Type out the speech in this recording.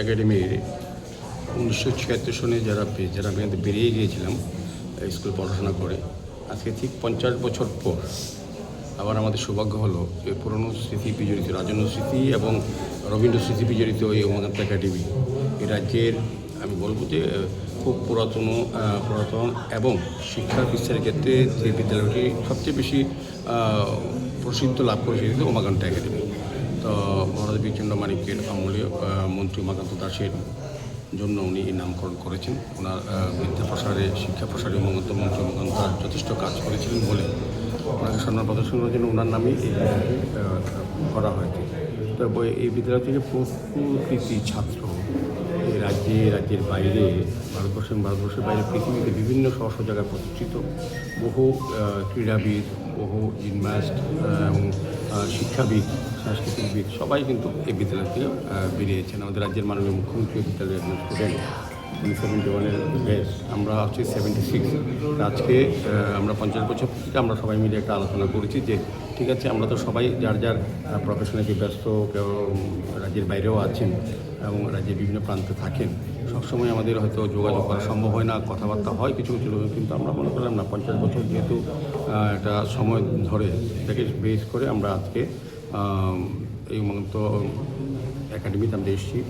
একাডেমির 1976 সনে যারা বেরিয়ে গিয়েছিলাম স্কুল পড়াশোনা করে, আজকে ঠিক 50 বছর পর আবার আমাদের সৌভাগ্য হলো যে পুরনো স্মৃতি বিজড়িত রাজন্য স্মৃতি এবং রবীন্দ্র স্মৃতি বিজড়িত এই উমাকান্ত একাডেমি এই রাজ্যের আমি বলবো যে খুব পুরাতন এবং শিক্ষার বিস্তারের ক্ষেত্রে যে বিদ্যালয়টি সবচেয়ে বেশি প্রসিদ্ধ লাভ করেছে উমাকান্ত একাডেমি। তো মহারাজ বীরচন্দ্র মানিক্যের আমলে মন্ত্রী উমাকান্ত দাসের জন্য উনি এই নামকরণ করেছেন। ওনার বিদ্যা প্রসারে শিক্ষা প্রসারে মন্ত্রী উমাকান্ত দাস যথেষ্ট কাজ করেছিলেন বলে ওনাকে সম্মান প্রদর্শন করার জন্য ওনার নামেই এই বিদ্যালয়টি করা হয়েছে। তবে এই বিদ্যালয় থেকে প্রচুর ছাত্র এই রাজ্যের বাইরে ভারতবর্ষের বাইরে পৃথিবীতে বিভিন্ন শহর জায়গায় প্রতিষ্ঠিত বহু ক্রীড়াবিদ, বহু জিমন্যাস্ট এবং শিক্ষাবিদ, সাংস্কৃতিকবিদ সবাই কিন্তু এই বিদ্যালয় থেকে বেরিয়েছেন। আমাদের রাজ্যের মাননীয় মুখ্যমন্ত্রী বিদ্যালয়ের একজন স্টুডেন্ট 71-এর ব্যাচ, আমরা হচ্ছে 76। আজকে আমরা 50 বছর থেকে আমরা সবাই মিলে একটা আলোচনা করেছি যে ঠিক আছে, আমরা তো সবাই যার প্রফেশনে ব্যস্ত, কেউ রাজ্যের বাইরেও আছেন এবং রাজ্যের বিভিন্ন প্রান্তে থাকেন, সবসময় আমাদের হয়তো যোগাযোগ করা সম্ভব হয় না, কথাবার্তা হয় কিছু কিছু লোক, কিন্তু আমরা মনে করলাম না 50 বছর যেহেতু একটা সময় ধরে এটাকে বেস করে আমরা আজকে এই উমাকান্ত একাডেমিতে আমরা এসেছি।